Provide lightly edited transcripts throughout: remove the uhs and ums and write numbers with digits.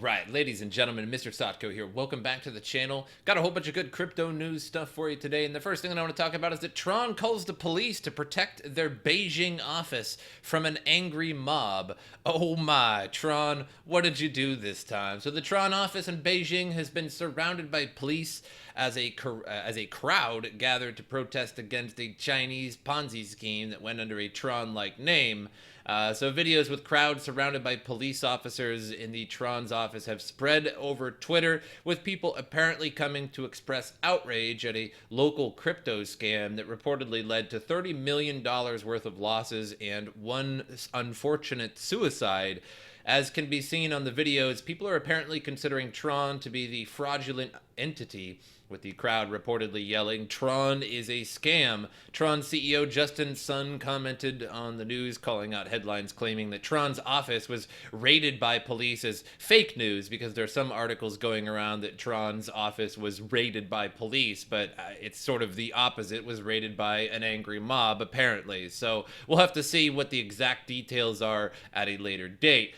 Right, ladies and gentlemen, MrSotko here. Welcome back to the channel. Got a whole bunch of good crypto news stuff for you today, and the first thing that I want to talk about is that Tron calls the police to protect their Beijing office from an angry mob. Oh my, Tron, what did you do this time? So the Tron office in Beijing has been surrounded by police as a crowd gathered to protest against a Chinese Ponzi scheme that went under a Tron-like name. So videos with crowds surrounded by police officers in the Tron's office have spread over Twitter, with people apparently coming to express outrage at a local crypto scam that reportedly led to $30 million worth of losses and one unfortunate suicide. As can be seen on the videos, people are apparently considering Tron to be the fraudulent entity, with the crowd reportedly yelling, "Tron is a scam." Tron CEO Justin Sun commented on the news, calling out headlines claiming that Tron's office was raided by police as fake news, because there are some articles going around that Tron's office was raided by police, but it's sort of the opposite, was raided by an angry mob, apparently. So we'll have to see what the exact details are at a later date.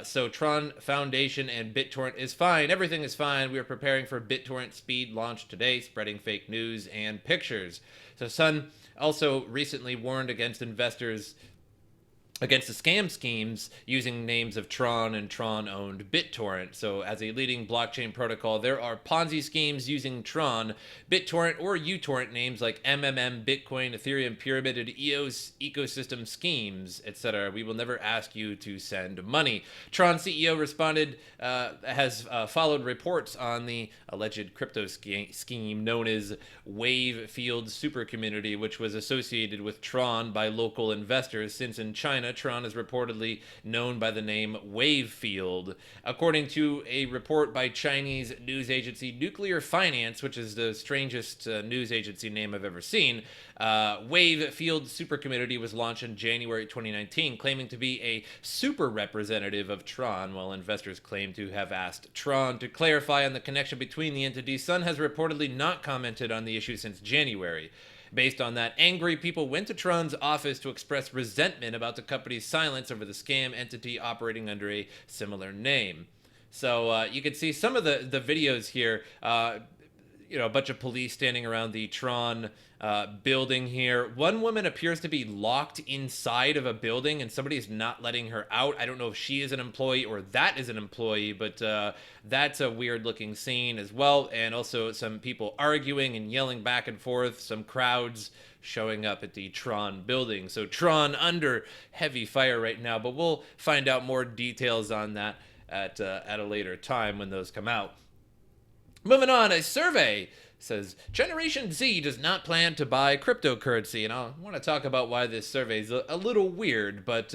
So Tron Foundation and BitTorrent is fine. Everything is fine. We are preparing for BitTorrent speed launch today, spreading fake news and pictures. So Sun also recently warned against investors against the scam schemes using names of Tron and Tron-owned BitTorrent. So as a leading blockchain protocol, there are Ponzi schemes using Tron, BitTorrent, or uTorrent names like MMM, Bitcoin, Ethereum Pyramid, and EOS ecosystem schemes, etc. We will never ask you to send money. Tron CEO responded, has followed reports on the alleged crypto scheme known as Wave Field Super Community, which was associated with Tron by local investors, since in China, Tron is reportedly known by the name Wave Field. According to a report by Chinese news agency Nuclear Finance, which is the strangest news agency name I've ever seen, Wave Field Supercommunity was launched in January 2019, claiming to be a super representative of Tron, while investors claim to have asked Tron to clarify on the connection between the entities. Sun has reportedly not commented on the issue since January. Based on that, angry people went to Tron's office to express resentment about the company's silence over the scam entity operating under a similar name. So you can see some of the videos here. A bunch of police standing around the Tron building here. One woman appears to be locked inside of a building and somebody is not letting her out. I don't know if she is an employee or that is an employee, but that's a weird looking scene as well. And also some people arguing and yelling back and forth, some crowds showing up at the Tron building. So Tron under heavy fire right now, but we'll find out more details on that at a later time when those come out. Moving on, a survey says Generation Z does not plan to buy cryptocurrency, and I want to talk about why this survey is a little weird, but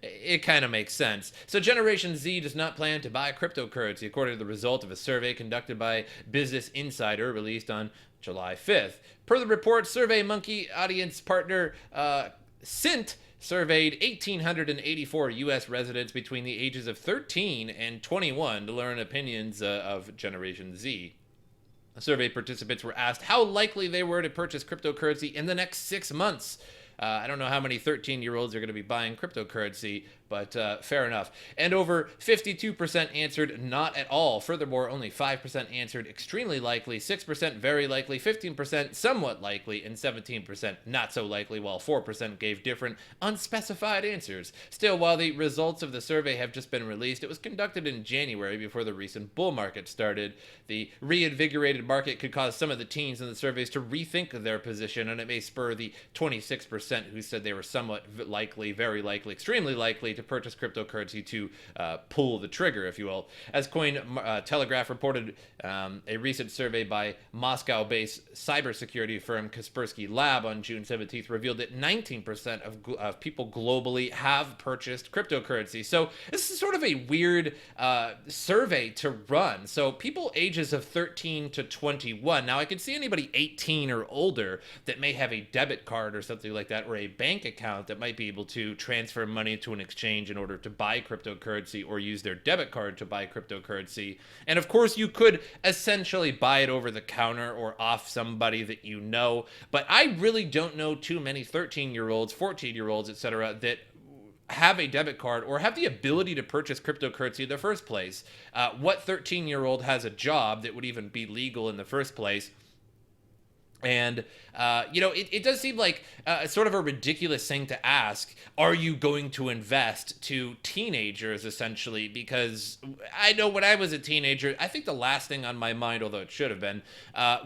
it kind of makes sense. So Generation Z does not plan to buy cryptocurrency, according to the result of a survey conducted by Business Insider, released on July 5th. Per the report, SurveyMonkey audience partner Cint surveyed 1,884 U.S. residents between the ages of 13 and 21 to learn opinions of Generation Z. Survey participants were asked how likely they were to purchase cryptocurrency in the next 6 months. I don't know how many 13-year-olds are going to be buying cryptocurrency, but fair enough. And over 52% answered not at all. Furthermore, only 5% answered extremely likely, 6% very likely, 15% somewhat likely, and 17% not so likely, while 4% gave different unspecified answers. Still, while the results of the survey have just been released, it was conducted in January before the recent bull market started. The reinvigorated market could cause some of the teens in the surveys to rethink their position, and it may spur the 26% who said they were somewhat likely, very likely, extremely likely to purchase cryptocurrency to pull the trigger, if you will. As Cointelegraph reported, a recent survey by Moscow-based cybersecurity firm Kaspersky Lab on June 17th revealed that 19% of people globally have purchased cryptocurrency. So this is sort of a weird survey to run. So people ages of 13 to 21. Now, I could see anybody 18 or older that may have a debit card or something like that, or a bank account that might be able to transfer money to an exchange in order to buy cryptocurrency, or use their debit card to buy cryptocurrency. And of course, you could essentially buy it over the counter or off somebody that you know. But I really don't know too many 13-year-olds, 14-year-olds, etc., that have a debit card or have the ability to purchase cryptocurrency in the first place. What 13-year-old has a job that would even be legal in the first place? And, it does seem like sort of a ridiculous thing to ask. Are you going to invest to teenagers, essentially? Because I know when I was a teenager, I think the last thing on my mind, although it should have been,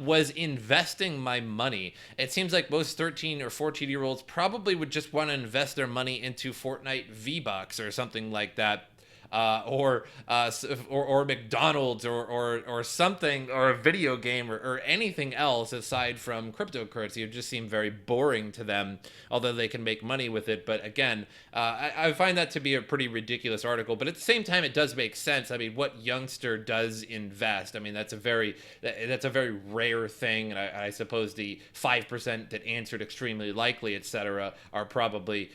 was investing my money. It seems like most 13 or 14-year-olds probably would just want to invest their money into Fortnite V-Bucks or something like that. Or McDonald's or something, or a video game or anything else aside from cryptocurrency. It just seemed very boring to them, although they can make money with it. But again, I find that to be a pretty ridiculous article. But at the same time, it does make sense. I mean, what youngster does invest? I mean, that's a very rare thing. And I suppose the 5% that answered extremely likely, etc.,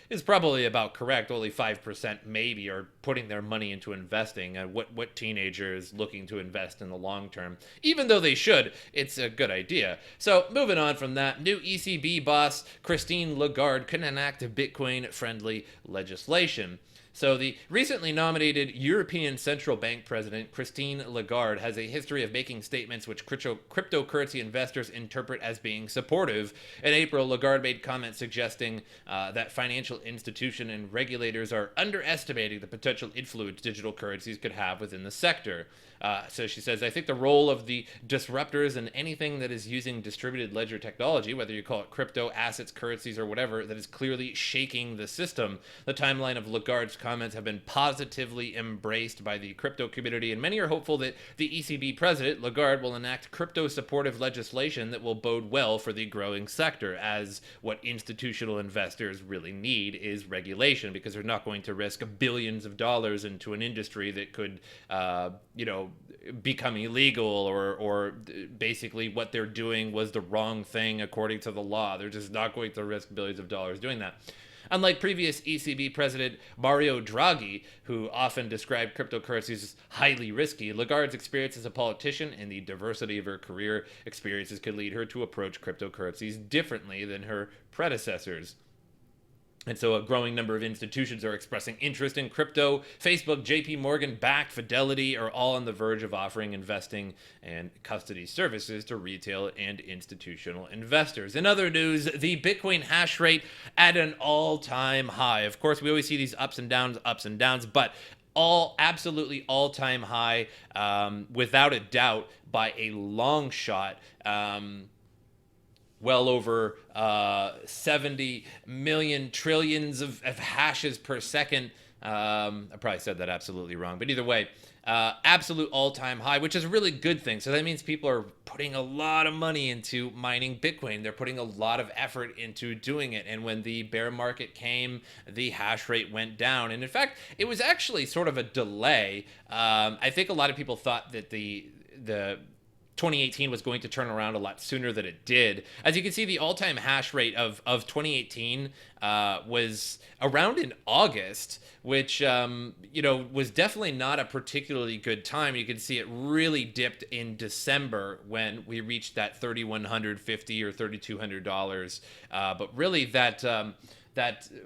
is probably about correct. Only 5% maybe are putting their money into investing. What teenager is looking to invest in the long term? Even though they should, it's a good idea. So moving on from that, new ECB boss Christine Lagarde can enact Bitcoin-friendly legislation. So the recently nominated European Central Bank President, Christine Lagarde, has a history of making statements which cryptocurrency investors interpret as being supportive. In April, Lagarde made comments suggesting that financial institutions and regulators are underestimating the potential influence digital currencies could have within the sector. So she says, I think the role of the disruptors and anything that is using distributed ledger technology, whether you call it crypto, assets, currencies, or whatever, that is clearly shaking the system. The timeline of Lagarde's comments have been positively embraced by the crypto community, and many are hopeful that the ECB president, Lagarde, will enact crypto-supportive legislation that will bode well for the growing sector, as what institutional investors really need is regulation, because they're not going to risk billions of dollars into an industry that could, become illegal, or basically what they're doing was the wrong thing according to the law. They're just not going to risk billions of dollars doing that. Unlike previous ECB President Mario Draghi, who often described cryptocurrencies as highly risky, Lagarde's experience as a politician and the diversity of her career experiences could lead her to approach cryptocurrencies differently than her predecessors. And so a growing number of institutions are expressing interest in crypto. Facebook, JP Morgan, Bakkt, Fidelity are all on the verge of offering investing and custody services to retail and institutional investors. In other news, the Bitcoin hash rate at an all-time high. Of course, we always see these ups and downs, but absolutely all-time high, without a doubt, by a long shot. Well over 70 million trillions of hashes per second. I probably said that absolutely wrong, but either way, absolute all-time high, which is a really good thing. So that means people are putting a lot of money into mining Bitcoin. They're putting a lot of effort into doing it. And when the bear market came, the hash rate went down. And in fact, it was actually sort of a delay. I think a lot of people thought that the 2018 was going to turn around a lot sooner than it did. As you can see, the all-time hash rate of 2018 was around in August, which was definitely not a particularly good time. You can see it really dipped in December when we reached that $3,150 or $3,200. But really that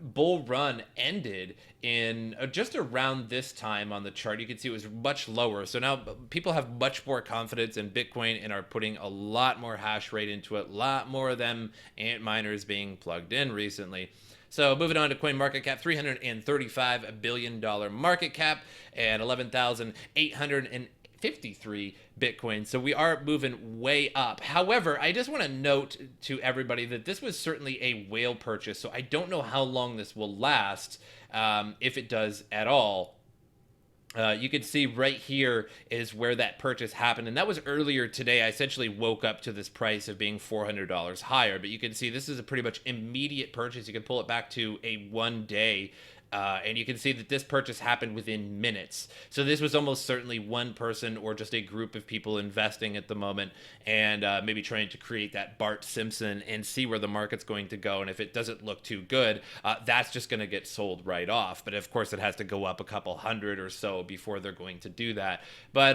bull run ended in just around this time on the chart. You can see it was much lower. So now people have much more confidence in Bitcoin and are putting a lot more hash rate into it. A lot more of them ant miners being plugged in recently. So moving on to CoinMarketCap, $335 billion market cap and 11,853 Bitcoin. So we are moving way up. However, I just want to note to everybody that this was certainly a whale purchase. So I don't know how long this will last, if it does at all. You can see right here is where that purchase happened, and that was earlier today. I essentially woke up to this price of being $400 higher, but you can see this is a pretty much immediate purchase. You can pull it back to a 1 day. And you can see that this purchase happened within minutes. So this was almost certainly one person or just a group of people investing at the moment, and maybe trying to create that Bart Simpson and see where the market's going to go. And if it doesn't look too good, that's just going to get sold right off. But of course, it has to go up a couple hundred or so before they're going to do that. But,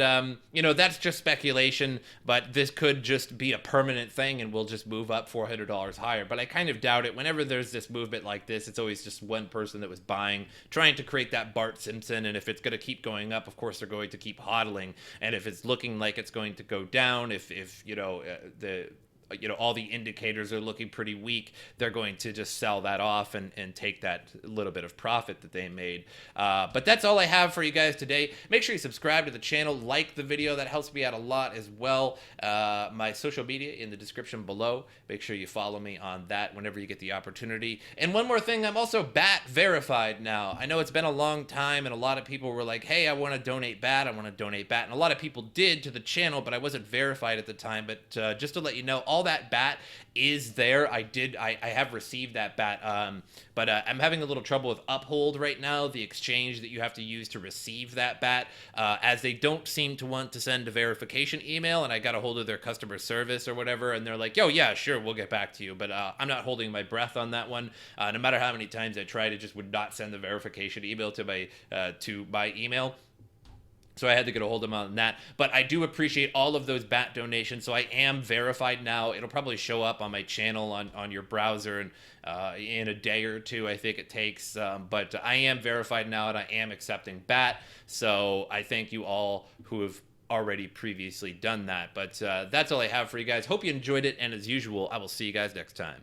that's just speculation. But this could just be a permanent thing, and we'll just move up $400 higher. But I kind of doubt it. Whenever there's this movement like this, it's always just one person that was buying trying to create that Bart Simpson. And if it's going to keep going up, of course they're going to keep hodling. And if it's looking like it's going to go down, if all the indicators are looking pretty weak, they're going to just sell that off and take that little bit of profit that they made. But that's all I have for you guys today. Make sure you subscribe to the channel, like the video. That helps me out a lot as well. My social media in the description below. Make sure you follow me on that whenever you get the opportunity. And one more thing, I'm also BAT verified now. I know it's been a long time, and a lot of people were like, hey, I want to donate BAT. I want to donate BAT. And a lot of people did to the channel, but I wasn't verified at the time. But just to let you know, all that BAT is there. I have received that BAT, but I'm having a little trouble with Uphold right now, the exchange that you have to use to receive that BAT, as they don't seem to want to send a verification email. And I got a hold of their customer service or whatever, and they're like, yo, yeah, sure, we'll get back to you. But I'm not holding my breath on that one. No matter how many times I tried, it just would not send the verification email to my email. So I had to get a hold of them on that. But I do appreciate all of those BAT donations. So I am verified now. It'll probably show up on my channel on your browser and in a day or two, I think it takes. But I am verified now, and I am accepting BAT. So I thank you all who have already previously done that. But that's all I have for you guys. Hope you enjoyed it. And as usual, I will see you guys next time.